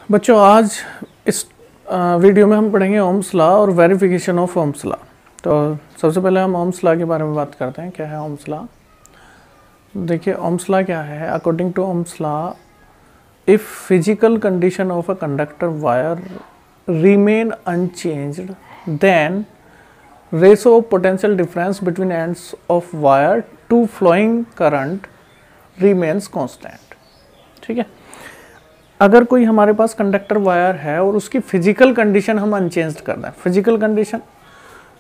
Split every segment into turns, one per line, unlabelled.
बच्चों आज इस वीडियो में हम पढ़ेंगे ओम्स लॉ और वेरिफिकेशन ऑफ ओम्स लॉ। तो सबसे पहले हम ओम्स लॉ के बारे में बात करते हैं। क्या है ओम्स लॉ? देखिए ओम्स लॉ क्या है। According to Ohm's law, if physical condition of a conductor wire remain unchanged, then ratio of potential difference between ends of wire to flowing current remains constant. ठीक है, अगर कोई हमारे पास conductor wire है और उसकी फिजिकल कंडीशन हम unchanged कर दें, physical condition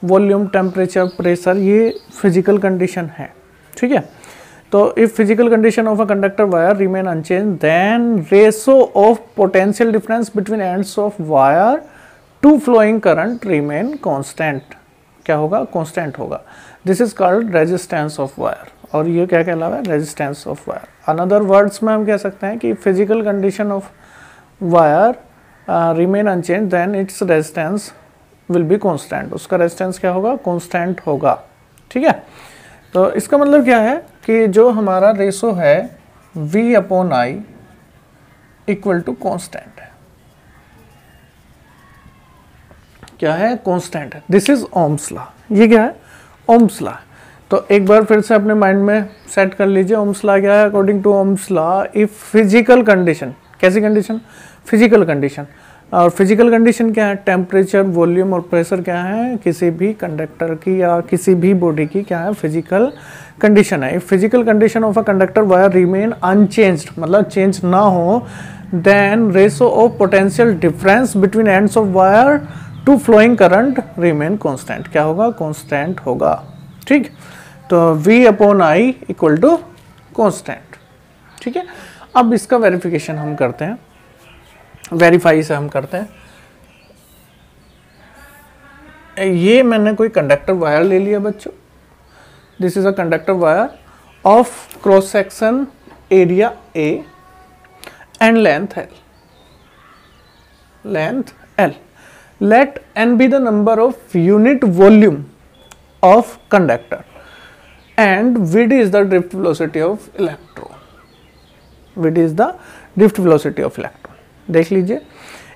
volume, temperature, pressure, ये फिजिकल कंडीशन है। ठीक है, तो if physical condition of a conductor wire remain unchanged, then ratio of potential difference between ends of wire to flowing current remain constant. क्या होगा? Constant होगा। This is called resistance of wire, और ये क्या कहलावा है? Resistance of wire. Another words में हम कह सकते हैं कि physical condition of wire remain unchange, then its resistance will be constant. उसका रेजिस्टेंस क्या होगा? कांस्टेंट होगा। ठीक है, तो इसका मतलब क्या है कि जो हमारा रेशो है V upon I equal to constant है। क्या है? कांस्टेंट है। This is Ohm's law. ये क्या है? Ohm's law. तो एक बार फिर से अपने माइंड में सेट कर लीजिए ओम्स लॉ क्या है। According to Ohm's law, if physical condition, कैसी कंडीशन? Physical condition. और फिजिकल कंडीशन क्या है? टेम्परेचर, वॉल्यूम और प्रेशर क्या है? किसी भी कंडक्टर की या किसी भी बॉडी की क्या है? फिजिकल कंडीशन है। If physical condition of a conductor wire remain unchanged, मतलब चेंज ना हो, then ratio of potential difference between ends of wire to flowing current remain constant. क्या होगा? कांस्टेंट होगा। ठीक, तो V upon I equal to constant. ठीक है, अब इसका वेरिफिकेशन हम करते हैं, वेरीफाई से हम करते हैं। ये मैंने कोई कंडक्टर वायर ले लिया बच्चों। This is a conductor wire of cross section area A and length L। Length L। Let N be the number of unit volume of conductor and Vd is the drift velocity of electron। Vd is the drift velocity of electron। देख लीजिए,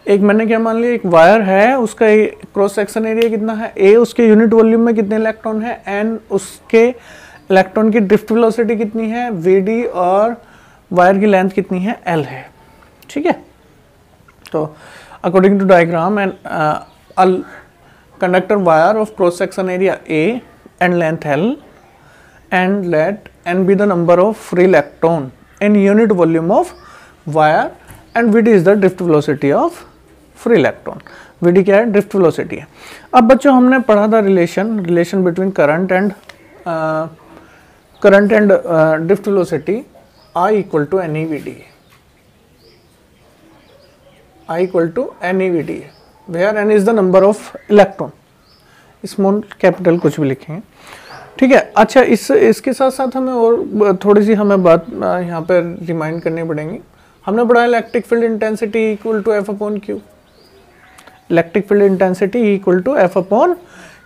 एक मैंने क्या मान लिया, एक wire है, उसका क्रॉस सेक्शन एरिया कितना है A, उसके यूनिट वॉल्यूम में कितने इलेक्ट्रॉन है N, उसके इलेक्ट्रॉन की ड्रिफ्ट वेलोसिटी कितनी है Vd, और वायर की लेंथ कितनी है L है। ठीक है, तो according to diagram and conductor wire of cross section area A and length L, and let N be the number of free electron in unit volume of wire, and Vd is the drift velocity of free electron। Vd क्या है? Drift velocity है। अब बच्चों हमने पढ़ा था relation between current and drift velocity, I equal to N e v d. I equal to N e v d, where n is the number of electron. Small capital कुछ भी लिखेंगे। ठीक है, अच्छा इसके साथ साथ हमें और थोड़ी सी हमें बात यहाँ पर रिमाइंड करनी पड़ेगी। हमने पढ़ा electric field intensity equal to F upon Q. Electric field intensity equal to F upon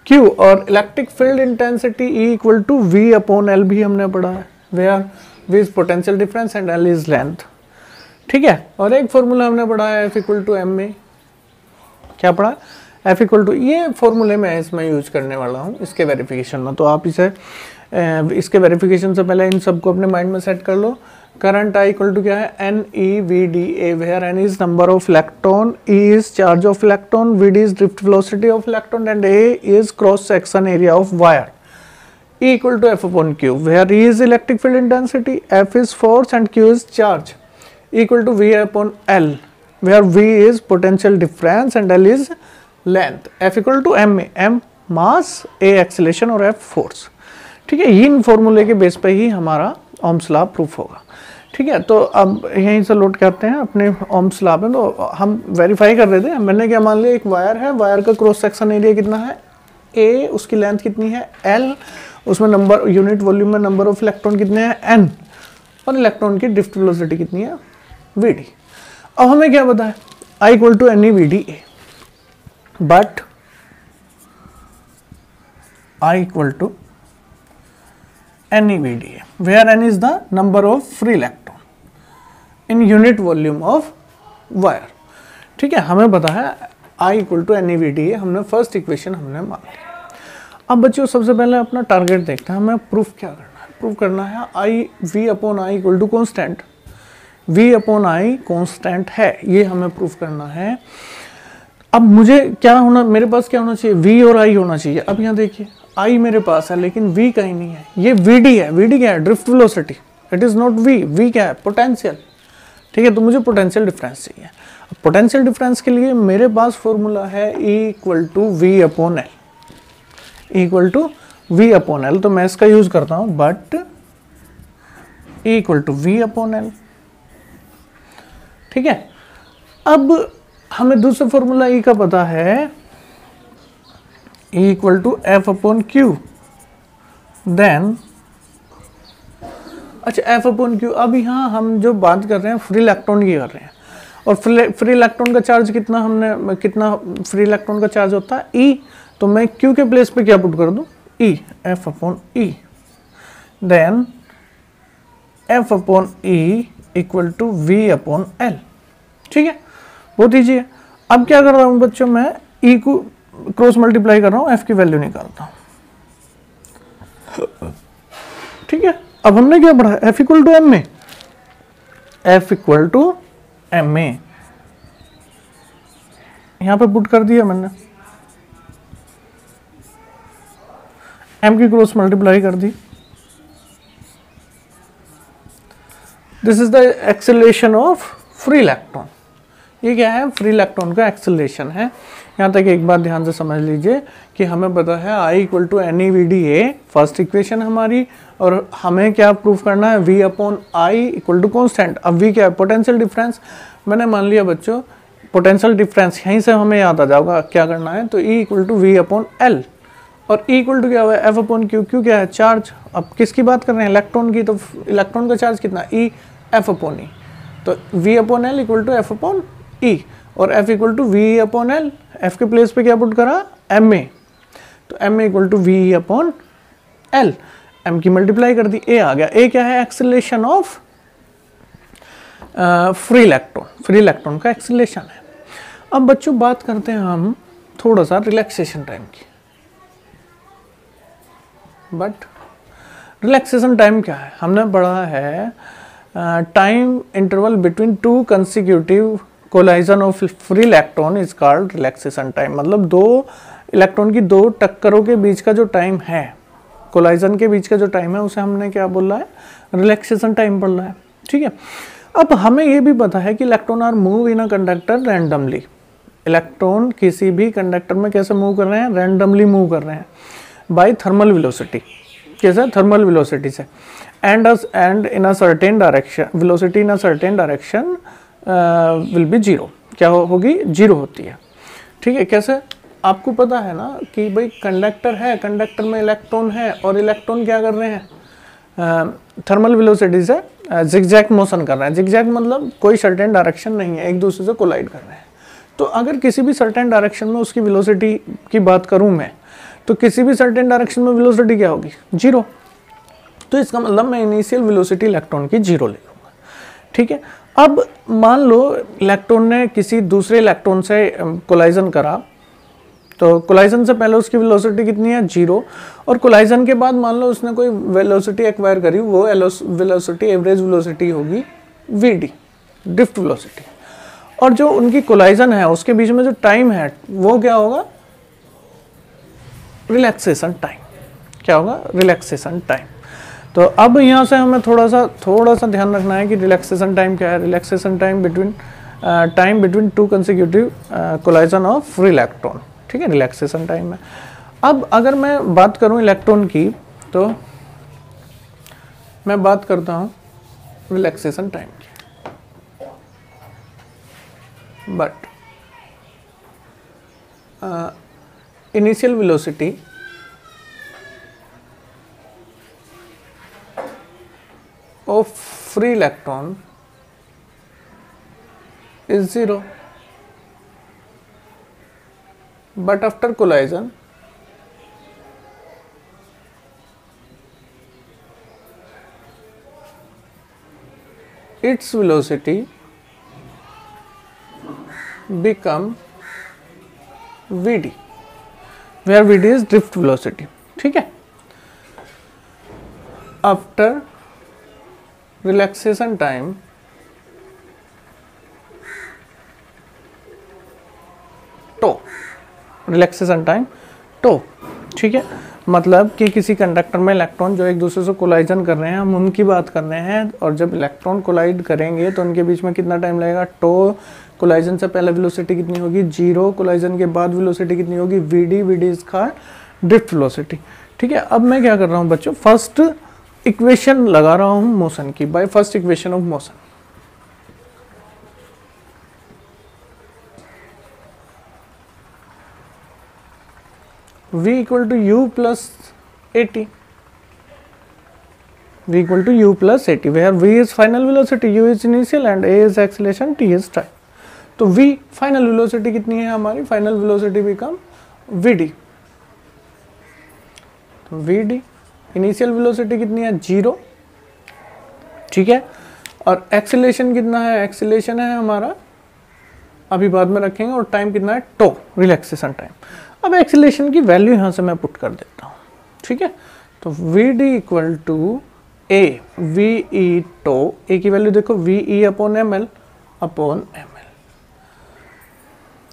Q, और electric field intensity equal to V upon L भी हमने पढ़ा है, where V is potential difference and L is length. ठीक है, और एक formula हमने पढ़ा है F इक्वल टू M में। क्या पढ़ा? F इक्वल टू, ये फॉर्मूले में इसमें यूज करने वाला हूँ इसके वेरिफिकेशन में। तो आप इसे इसके वेरिफिकेशन से पहले इन सबको अपने माइंड में सेट कर लो। करंट I इक्वल टू क्या है? NeVDA, where N is number of electron, E is charge of electron, Vd is drift velocity of electron, and A is cross section area of wire. E equal to F upon Q, where E is electric field intensity, F is force and Q is charge, equal to V upon L, where V is potential difference and L is length। F equal to M में M mass, A acceleration और F force। ठीक है, इन फॉर्मूले के base पे ही हमारा Ohm's law proof होगा। ठीक है, तो अब यहीं से लोड करते हैं अपने ओम्स लॉ पे। तो हम वेरीफाई कर रहे थे, मैंने क्या मान लिया, एक वायर है, वायर का क्रॉस सेक्शन एरिया कितना है A, उसकी लेंथ कितनी है L, उसमें नंबर यूनिट वॉल्यूम में नंबर ऑफ इलेक्ट्रॉन कितने हैं N, और इलेक्ट्रॉन की ड्रिफ्ट वेलोसिटी कितनी है Vd। अब हमें क्या पता है? I equal to N e v d a, but I equal to NeVDA, where N is the number of free electron in unit volume of wire। ठीक है, हमें पता है I इक्वल टू NeVd है, हमने फर्स्ट इक्वेशन हमने मान ली। अब बच्चों सबसे पहले अपना टारगेट देखते हैं, हमें प्रूफ क्या करना है। प्रूफ करना है V upon I equal to constant, V upon I constant है, ये हमें प्रूफ करना है। अब मुझे क्या होना, मेरे पास क्या होना चाहिए, V और I होना चाहिए। अब यहाँ देखिए I मेरे पास है लेकिन V कहीं नहीं है, ये Vd है। Vd क्या है, drift velocity, it is not V क्या है, पोटेंशियल। ठीक है, तो मुझे पोटेंशियल डिफरेंस चाहिए। पोटेंशियल डिफरेंस के लिए मेरे पास फॉर्मूला है E equal to we upon l, equal to we upon l. तो मैं इसका यूज करता हूं, but E equal to we upon L. ठीक है, अब हमें दूसरा फॉर्मूला E का पता है, E equal to f upon q. Then अच्छा, एफ अपॉन क्यू। अब यहाँ हम जो बात कर रहे हैं फ्री इलेक्ट्रॉन की कर रहे हैं, और फ्री इलेक्ट्रॉन का चार्ज कितना, हमने कितना फ्री इलेक्ट्रॉन का चार्ज होता है, ई। तो मैं क्यू के प्लेस पे क्या पुट कर दूं, E, F upon E. Then F upon E equal to we upon L. ठीक है, बहुत ईजी है। अब क्या कर रहा हूं बच्चों, मैं ई को क्रॉस मल्टीप्लाई कर रहा हूं, एफ की वैल्यू निकालता हूं। ठीक है, अब हमने क्या पढ़ा, f equal to m a, f equal to m a यहां पे पुट कर दिया मैंने, एम की क्रॉस मल्टीप्लाई कर दी। This is the acceleration of free electron. ये क्या है, फ्री इलेक्ट्रॉन का एक्सेलरेशन है। यहाँ तक एक बात ध्यान से समझ लीजिए कि हमें पता है I equal to NeVd first equation हमारी, और हमें क्या प्रूफ करना है, V upon I equal to constant. अब V क्या है, पोटेंशियल डिफरेंस। मैंने मान लिया बच्चों पोटेंशियल डिफरेंस, यहीं से हमें याद आ जाएगा क्या करना है। तो E equal to V upon L, और E इक्वल टू क्या हुआ है, F अपॉन Q। Q क्या है, चार्ज। अब किसकी बात कर रहे हैं, इलेक्ट्रॉन की। तो इलेक्ट्रॉन का चार्ज कितना, E F अपॉन E। तो V upon L equal to F upon E, और F equal to V upon L। F के प्लेस पे क्या पुट करा, Ma। तो Ma equal to V upon L, M की मल्टीप्लाई कर दी, A आ गया। A क्या है, acceleration of free electron, free electron का एक्सेलरेशन है। अब बच्चों बात करते हैं हम थोड़ा सा रिलैक्सेशन टाइम की। बट रिलैक्सेशन टाइम क्या है, हमने पढ़ा है time interval between two consecutive collision of free electron is called relaxation time. मतलब दो इलेक्ट्रॉन की दो टक्करों के बीच का जो टाइम है, कोलाइजन के बीच का जो टाइम है, उसे हमने क्या बोला है, रिलैक्सेशन टाइम बोला है। ठीक है, अब हमें ये भी पता है कि electron are move in a conductor randomly. Electron किसी भी कंडक्टर में कैसे मूव कर रहे हैं, रैंडमली मूव कर रहे हैं बाय थर्मल वेलोसिटी। कैसे, थर्मल वेलोसिटी से। And in a certain direction, velocity in a certain direction will be zero. क्या होगी, जीरो होती है। ठीक है, कैसे, आपको पता है ना कि भाई कंडक्टर है, कंडक्टर में इलेक्ट्रॉन है, और इलेक्ट्रॉन क्या कर रहे हैं, थर्मल वेलोसिटी से जिगजैग मोशन कर रहे हैं। जिगजैग मतलब कोई सर्टेन डायरेक्शन नहीं है, एक दूसरे से कोलाइड कर रहे हैं। तो अगर किसी भी सर्टेन डायरेक्शन में उसकी वेलोसिटी की बात करूं मैं, तो किसी भी सर्टेन डायरेक्शन में वेलोसिटी क्या होगी, जीरो। तो इसका मतलब मैं इनिशियल वेलोसिटी इलेक्ट्रॉन की जीरो ले लूँगा। ठीक है, अब मान लो इलेक्ट्रॉन ने किसी दूसरे इलेक्ट्रॉन से कोलाइजन करा, तो कोलाइजन से पहले उसकी वेलोसिटी कितनी है, जीरो। और कोलाइजन के बाद मान लो उसने कोई वेलोसिटी एक्वायर करी, वो वेलोसिटी एवरेज वेलोसिटी होगी Vd, ड्रिफ्ट वेलोसिटी। और जो उनकी कोलाइजन है उसके बीच में जो टाइम है वो क्या होगा, रिलैक्सेशन टाइम। क्या होगा, रिलैक्सेशन टाइम। तो अब यहाँ से हमें थोड़ा सा ध्यान रखना है कि रिलैक्सेशन टाइम क्या है। Relaxation time between two consecutive collision of free electron. ठीक है, रिलैक्सेशन टाइम है। अब अगर मैं बात करूँ इलेक्ट्रॉन की, तो मैं बात करता हूँ रिलैक्सेशन टाइम की। But initial velocity of free electron is zero, but after collision its velocity become Vd, where Vd is drift velocity. ठीक है, after relaxation time tau, relaxation time tau. ठीक है, मतलब कि किसी कंडक्टर में इलेक्ट्रॉन जो एक दूसरे से कोलाइजन कर रहे हैं, हम उनकी बात कर रहे हैं, और जब इलेक्ट्रॉन कोलाइड करेंगे तो उनके बीच में कितना टाइम लगेगा. टो, कोलाइजन से पहले वेलोसिटी कितनी होगी 0, कोलाइजन के बाद वेलोसिटी कितनी होगी Vd, Vd is called drift velocity. ठीक है, अब मैं क्या कर रहा हूँ बच्चों, फर्स्ट इक्वेशन लगा रहा हूँ मोशन की, by first equation of motion. V equal to u plus at. V equal to u plus at, where v is final velocity, u is initial and a is acceleration, t is time. तो v final velocity कितनी है हमारी, final velocity become vd. तो vd, initial velocity कितनी है 0. ठीक है, और एक्सेलेरेशन कितना है, एक्सेलेरेशन है हमारा, अभी बाद में रखेंगे, और टाइम कितना है टो, रिलैक्सेशन टाइम. अब एक्सेलेरेशन की वैल्यू यहाँ से मैं पुट कर देता हूँ. ठीक है, तो Vd equal to a ve tau, a की वैल्यू देखो ve upon ml upon ml.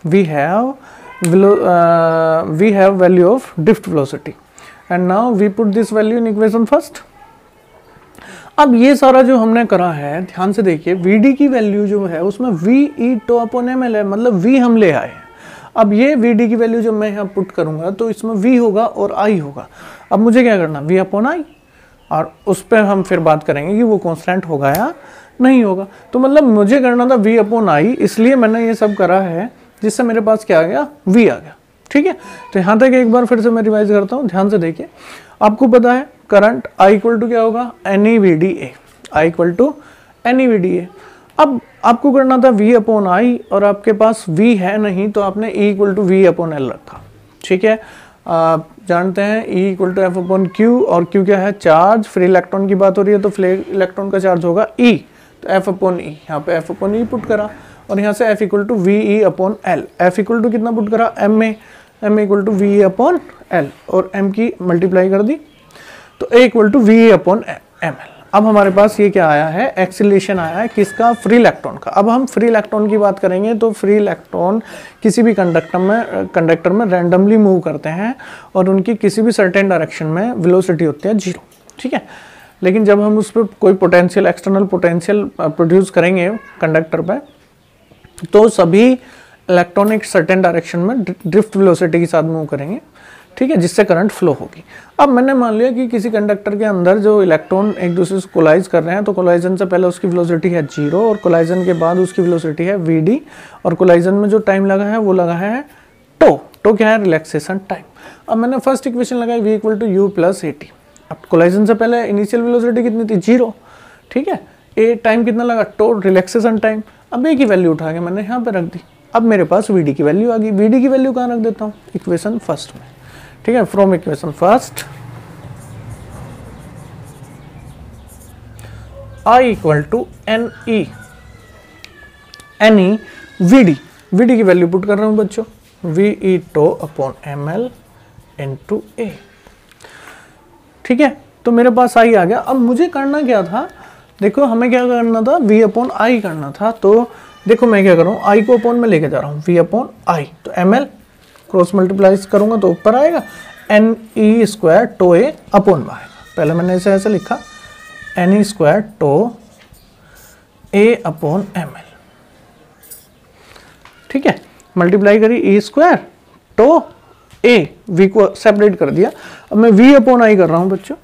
we have value of drift velocity and now we put this value in equation first. अब ये सारा जो हमने करा है, ध्यान से देखिए, Vd की वैल्यू जो है उसमें ve टो अपॉन ml है, मतलब v हम ले आए हैं. अब ये Vd की वैल्यू जब मैं यहाँ पुट करूंगा तो इसमें v होगा और i होगा. अब मुझे क्या करना, v अपॉन i, और उस पर हम फिर बात करेंगे कि वो कांस्टेंट होगा या नहीं होगा. तो मतलब मुझे करना था v अपॉन i, इसलिए मैंने ये सब करा है, जिससे मेरे पास क्या आ गया, v आ गया. ठीक है, तो यहाँ तक एक बार फिर से मैं रिवाइज करता हूँ, ध्यान से देखिए. आपको पता है करंट I इक्वल टू क्या होगा, NEVDA, I equal to NEVDA. अब आपको करना था v अपॉन आई, और आपके पास v है नहीं, तो आपने E equal to we upon l रखा. ठीक है, आप जानते हैं E equal to f upon Q, और Q क्या है, चार्ज. फ्री इलेक्ट्रॉन की बात हो रही है तो फ्री इलेक्ट्रॉन का चार्ज होगा E, तो एफ अपॉन ई, यहाँ पे एफ अपॉन ई पुट करा, और यहाँ से F equal to V E upon L. F equal to कितना पुट करा, M A, M equal to V E upon L, और एम की मल्टीप्लाई कर दी, तो A equal to V E upon M L. अब हमारे पास ये क्या आया है, एक्सीलरेशन आया है, किसका, फ्री इलेक्ट्रॉन का. अब हम फ्री इलेक्ट्रॉन की बात करेंगे, तो फ्री इलेक्ट्रॉन किसी भी कंडक्टर में रैंडमली मूव करते हैं, और उनकी किसी भी सर्टेन डायरेक्शन में वेलोसिटी होती है 0. ठीक है, लेकिन जब हम उस पर कोई पोटेंशियल, एक्सटर्नल पोटेंशियल प्रोड्यूस करेंगे कंडक्टर पर, तो सभी इलेक्ट्रॉन एक सर्टेन डायरेक्शन में ड्रिफ्ट वेलोसिटी के साथ मूव करेंगे. ठीक है, जिससे करंट फ्लो होगी. अब मैंने मान लिया कि किसी कंडक्टर के अंदर जो इलेक्ट्रॉन एक दूसरे से कोलाइज कर रहे हैं, तो कोलाइजन से पहले उसकी वेलोसिटी है 0, और कोलाइजन के बाद उसकी वेलोसिटी है Vd, और कोलाइजन में जो टाइम लगा है वो लगा है टो. टो क्या है, रिलैक्सेशन टाइम. अब मैंने फर्स्ट इक्वेशन लगाई v equal to u plus at. अब कोलाइजन से पहले इनिशियल वेलोसिटी कितनी थी, 0. ठीक है, ए टाइम कितना लगा, टो, रिलैक्सेशन टाइम. अब ए की वैल्यू उठा के मैंने यहाँ पे रख दी. अब मेरे पास Vd की वैल्यू आ गई. Vd की वैल्यू कहाँ रख देता हूँ, इक्वेशन फर्स्ट में. ठीक है, from equation first I equal to N E Vd. Vd की वैल्यू पुट कर रहा हूँ बच्चों, ve tau upon ml into A. ठीक है, तो मेरे पास I आ गया. अब मुझे करना क्या था, देखो हमें क्या करना था, v अपॉन आई करना था. तो देखो मैं क्या कर रहा हूँ, I को अपॉन में लेके जा रहा हूँ, v अपॉन आई, तो ml क्रॉस मल्टीप्लाई करूंगा तो ऊपर आएगा n E square tau a upon में आएगा. पहले मैंने इसे ऐसे लिखा, n E square tau a upon M l. ठीक है, मल्टीप्लाई करी e square tau a, v को सेपरेट कर दिया. अब मैं वी अपॉन आई कर रहा हूं बच्चों,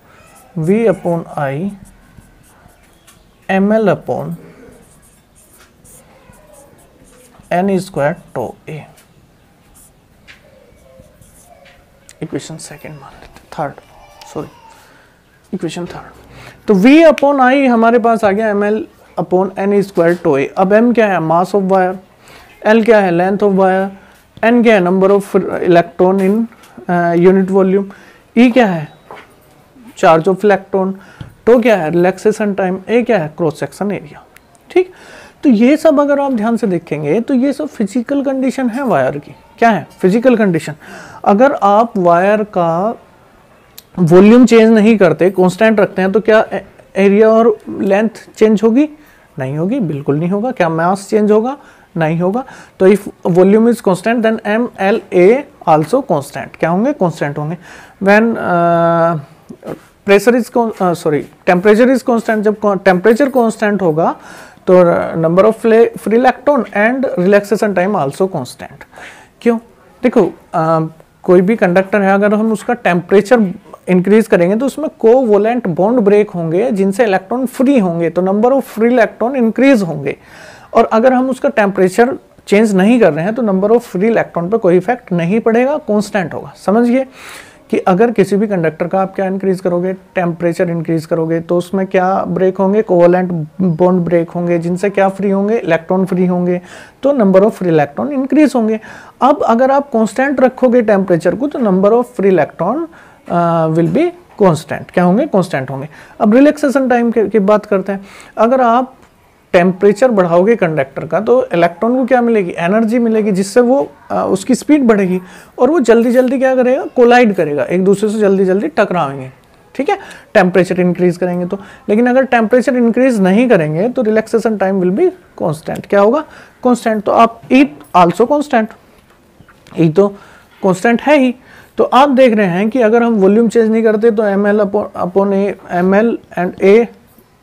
V upon I M L upon N E square tau A. Equation second मान लेते, थर्ड, सॉरी इक्वेशन थर्ड. तो v अपॉन आई हमारे पास आ गया ml upon N square tau A. अब m क्या है, मास ऑफ वायर, l क्या है, लेंथ ऑफ वायर, n क्या है, number of electron in unit volume, e क्या है, चार्ज ऑफ इलेक्ट्रॉन, टो क्या है, रिलैक्सेशन टाइम, a क्या है, क्रॉस सेक्शन एरिया. ठीक, तो ये सब अगर आप ध्यान से देखेंगे तो ये सब फिजिकल कंडीशन है वायर की। क्या है? Physical condition. अगर आप वायर का वॉल्यूम चेंज नहीं करते, कांस्टेंट रखते हैं, तो क्या एरिया और लेंथ चेंज होगी? नहीं होगी, बिल्कुल नहीं होगा। क्या मास चेंज होगा? नहीं होगा। तो if volume is constant then m l a also constant. क्या होंगे? कांस्टेंट होंगे। When pressure is temperature is constant, जब टेम्परेचर कांस्टेंट होगा तो number of free electron and relaxation time also constant. क्यों? देखो कोई भी कंडक्टर है, अगर हम उसका टेम्परेचर इंक्रीज करेंगे तो उसमें कोवैलेंट बॉन्ड ब्रेक होंगे जिनसे इलेक्ट्रॉन फ्री होंगे, तो number of free electron increase होंगे। और अगर हम उसका टेम्परेचर चेंज नहीं कर रहे हैं तो नंबर ऑफ फ्री इलेक्ट्रॉन पर कोई इफेक्ट नहीं पड़ेगा, कांस्टेंट होगा। समझिए कि अगर किसी भी कंडक्टर का आप क्या इंक्रीज करोगे? टेम्परेचर इंक्रीज करोगे, तो उसमें क्या ब्रेक होंगे? कोवैलेंट बॉन्ड ब्रेक होंगे जिनसे क्या फ्री होंगे? इलेक्ट्रॉन फ्री होंगे, तो number of free electron increase होंगे। अब अगर आप कांस्टेंट रखोगे टेम्परेचर को तो number of free electron will be constant. क्या होंगे? कांस्टेंट होंगे। अब रिलैक्सेशन टाइम की बात करते हैं। अगर आप टेम्परेचर बढ़ाओगे कंडक्टर का तो इलेक्ट्रॉन को क्या मिलेगी? एनर्जी मिलेगी, जिससे वो उसकी स्पीड बढ़ेगी और वो जल्दी जल्दी क्या करेगा? कोलाइड करेगा, एक दूसरे से जल्दी जल्दी टकराएंगे। ठीक है, टेम्परेचर इंक्रीज करेंगे तो। लेकिन अगर टेम्परेचर इंक्रीज नहीं करेंगे तो relaxation time will be constant. क्या होगा? कांस्टेंट। तो आप ई आल्सो कांस्टेंट, ई तो कांस्टेंट है ही। तो आप देख रहे हैं कि अगर हम वॉल्यूम चेंज नहीं करते तो m L upon a, m l and a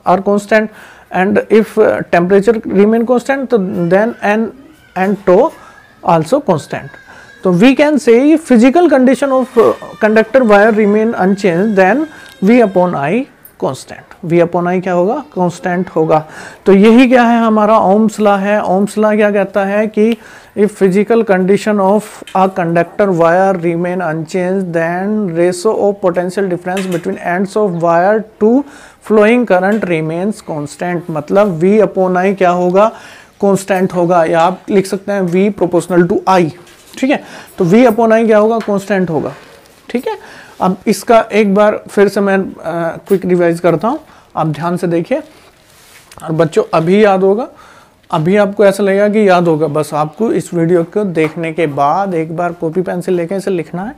are constant, and if temperature remain constant so then n and tau also constant. So we can say if physical condition of conductor wire remain unchanged then V upon I constant. V upon I क्या होगा? constant होगा। तो यही क्या है? हमारा Ohm's law है। Ohm's law क्या कहता है कि if physical condition of a conductor wire remain unchanged then ratio of potential difference between ends of wire to flowing current remains constant। मतलब V upon I क्या होगा? constant होगा, या आप लिख सकते हैं V proportional to I। ठीक है, तो V upon I क्या होगा? constant होगा। ठीक है, अब इसका एक बार फिर से मैं क्विक रिवाइज करता हूँ, आप ध्यान से देखिए। और बच्चों अभी याद होगा, अभी आपको ऐसा लगेगा कि याद होगा, बस आपको इस वीडियो को देखने के बाद एक बार कॉपी पेंसिल लेके इसे लिखना है।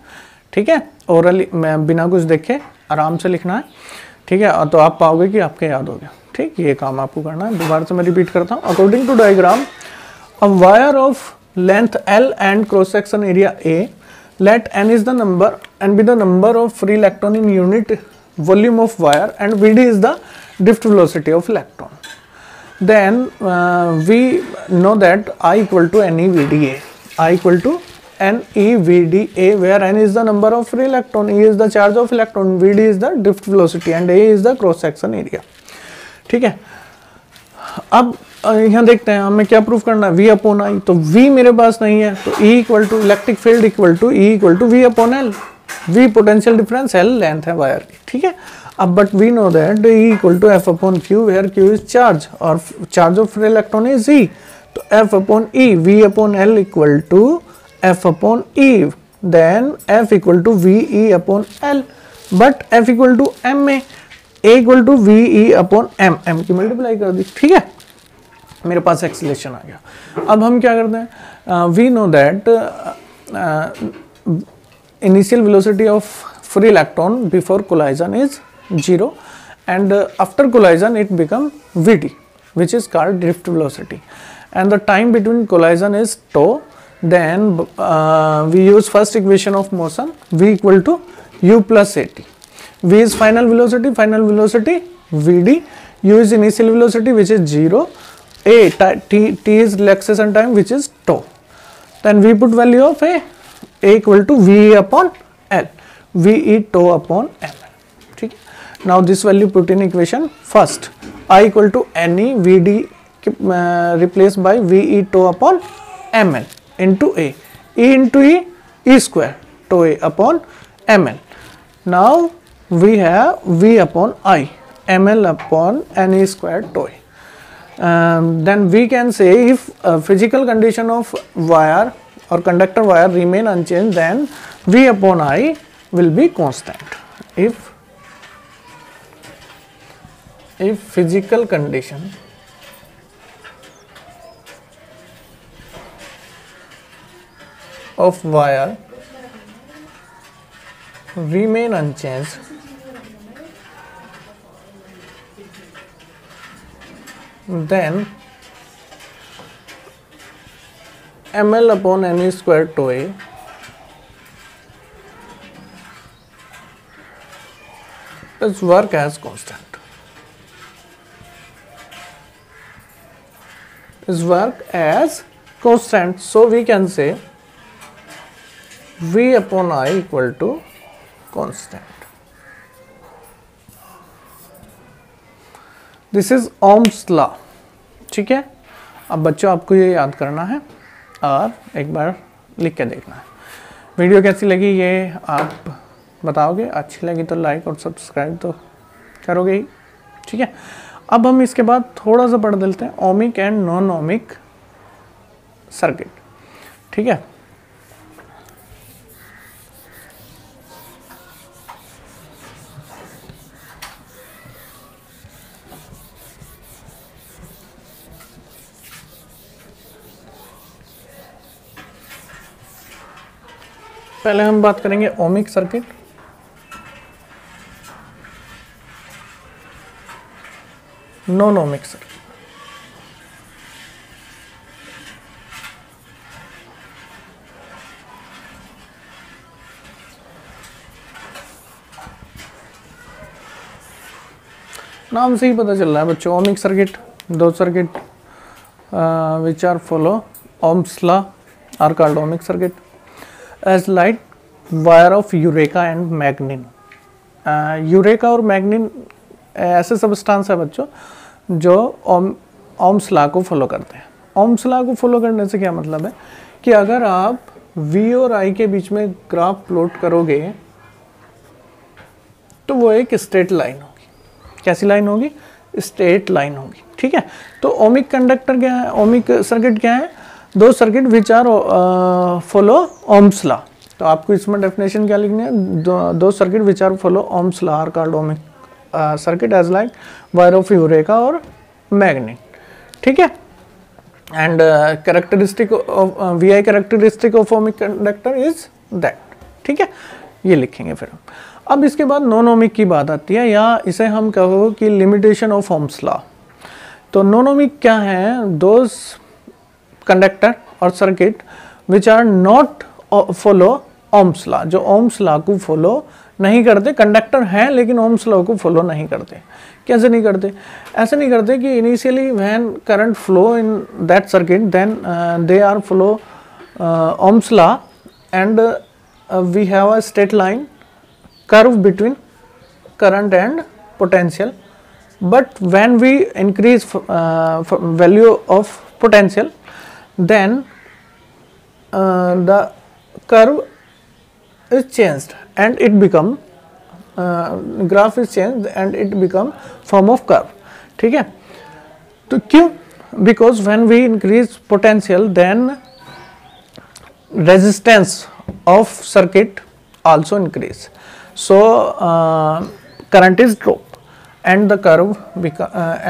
ठीक है, ओरली मैं बिना कुछ देखे आराम से लिखना है। ठीक है, तो आप पाओगे कि आपके याद हो गया। ठीक, ये काम आपको करना है। दोबारा से मैं रिपीट करता हूँ। According to diagram, a wire of length L and cross section area A, let n is the number and be the number of free electron in unit volume of wire and Vd is the drift velocity of electron. Then we know that I equal to NeVDA. I equal to NeVDA, where n is the number of free electron, E is the charge of electron, Vd is the drift velocity and A is the cross section area. ठीक है, अब यहाँ देखते हैं हमें क्या proof करना है? V upon I। तो V मेरे पास नहीं है तो E equal to electric field equal to E equal to V upon L। V potential difference, L length है वायर की। ठीक है, अब but we know that E equal to F upon Q, where Q is charge और charge of free electron is E। तो F upon E, V upon L equal to F upon E, then F equal to VE upon L, but F equal to MA, A equal to VE upon M, M की multiply कर दी। ठीक है, मेरे पास acceleration आ गया। अब हम क्या करते हैं? We know that initial velocity of free electron before collision is 0 and after collision it become Vd, which is called drift velocity, and the time between collision is tau. Then we use first equation of motion, V equal to U plus AT. V is final velocity Vd, U is initial velocity which is 0, T is relaxation time which is tau. Then we put value of A equal to VE upon L, VE tau upon M. ठीक है, now this value put in equation first, I equal to NE VD replaced by VE tau upon ML into A, E into E square, tau A upon ML. Now we have V upon I, ML upon NE square tau A. Then we can say if physical condition of wire or conductor wire remain unchanged, then V upon I will be constant. If physical condition of wire remain unchanged, then ml upon ne square tau a is work as constant. Is work as constant. So we can say V upon I equal to constant. This is Ohm's law. ठीक है, अब बच्चों आपको ये याद करना है और एक बार लिख के देखना है। वीडियो कैसी लगी ये आप बताओगे, अच्छी लगी तो लाइक और सब्सक्राइब तो करोगे ही, ठीक है। अब हम इसके बाद थोड़ा सा पढ़ देते हैं ohmic and non ohmic circuit, ठीक है। पहले हम बात करेंगे ohmic circuit. Non ohmic circuit. नाम से ही पता चल रहा है बच्चों, ओमिक सर्किट, दो circuit which are follow Ohm's law are called ohmic circuit. As light wire of eureka and मैग्नीन। Eureka और मैग्नीन ऐसे सब्सटेंस है बच्चों जो ओम्स लॉ को फॉलो करते हैं। ओम्स लॉ को फॉलो करने से क्या मतलब है कि अगर आप V और I के बीच में ग्राफ प्लॉट करोगे तो वो एक स्ट्रेट लाइन होगी। कैसी लाइन होगी? स्ट्रेट लाइन होगी, ठीक है। तो ओमिक कंडक्टर क्या है, ओमिक सर्किट क्या है? दो circuit which are follow Ohm's law. तो आपको इसमें डेफिनेशन क्या लिखनी है? दो circuit which are follow Ohm's law are called ohmic circuit as like wire of eureka और मैग्नीन, ठीक है। And characteristic of VI characteristic of ohmic conductor is that, ठीक है। ये लिखेंगे फिर हम। अब इसके बाद नॉन ओमिक की बात आती है, या इसे हम कहो कि लिमिटेशन ऑफ ओम्स लॉ। तो नॉन ओमिक क्या है? दोज कंडक्टर और circuit which are not follow Ohm's law, जो ओम्स लॉ को फॉलो नहीं करते। कंडक्टर हैं लेकिन ओम्स लॉ को फॉलो नहीं करते। कैसे नहीं करते? ऐसे नहीं करते कि initially when current flow in that circuit then they are follow Ohm's law and we have a straight line curve between current and potential, but when we increase value of potential then the curve is changed and it become graph is changed and it become form of curve, ठीक है। तो क्यों? because when we increase potential then resistance of circuit also increase, so current is drop and the curve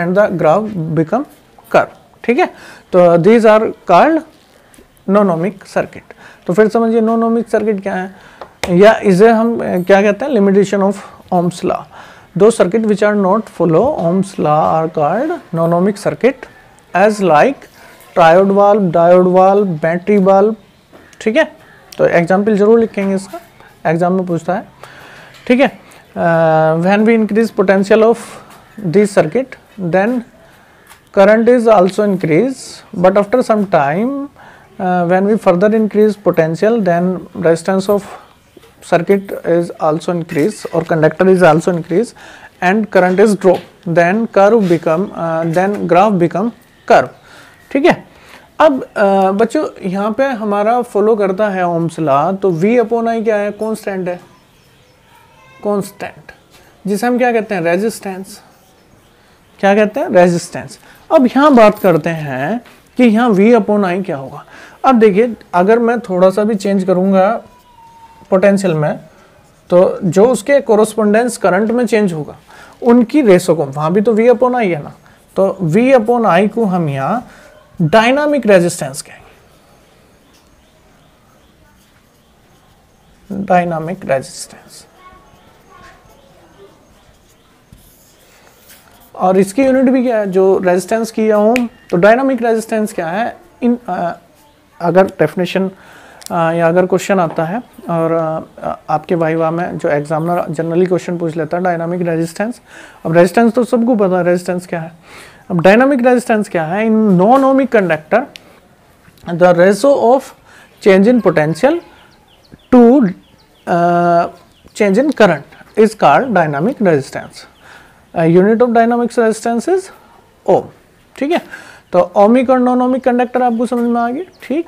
and the graph become curve, ठीक है। तो these are called non-ohmic circuit। तो फिर समझिए non-ohmic circuit क्या है, या इसे हम क्या कहते हैं? Limitation of Ohm's law। दो circuit which are not follow Ohm's law are called non-ohmic circuit as like triode valve, diode valve, battery valve, ठीक है। तो एग्जाम्पल जरूर लिखेंगे इसका, एग्जाम में पूछता है, ठीक है। When we increase potential of this circuit then current is also increase, but after some time when we further increase potential then resistance of circuit is also increase or conductor is also increase and current is drop, then curve become then graph become curve, ठीक है। अब बच्चों यहाँ पे हमारा follow करता है Ohm's law, तो V अपॉन I क्या है? कांस्टेंट है, कांस्टेंट, जिसे हम क्या कहते हैं? रेजिस्टेंस। क्या कहते हैं? रेजिस्टेंस। अब यहाँ बात करते हैं कि यहाँ V अपॉन I क्या होगा। अब देखिए अगर मैं थोड़ा सा भी चेंज करूँगा पोटेंशियल में तो जो उसके कोरोस्पोंडेंस करंट में चेंज होगा उनकी रेशो को, वहाँ भी तो V अपॉन I है ना, तो V अपॉन I को हम यहाँ डायनामिक रेजिस्टेंस कहेंगे। Dynamic resistance. और इसकी यूनिट भी क्या है, जो रेजिस्टेंस की या ओम, तो डायनामिक रेजिस्टेंस क्या है, इन अगर डेफिनेशन या अगर क्वेश्चन आता है और आपके वाइवा में जो एग्जामिनर जनरली क्वेश्चन पूछ लेता है डायनामिक रेजिस्टेंस, अब रेजिस्टेंस तो सबको पता है रेजिस्टेंस क्या है, अब डायनामिक रेजिस्टेंस क्या है, in non ohmic conductor the ratio of change in potential to change in current is called dynamic resistance. Unit of dynamic resistance is ohm. ठीक है, तो ओमिक और नॉन ओमिक कंडक्टर आपको समझ में आ गई। ठीक,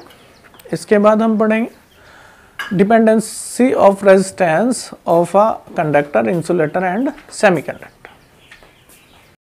इसके बाद हम पढ़ेंगे dependency of resistance of a conductor, insulator and semiconductor.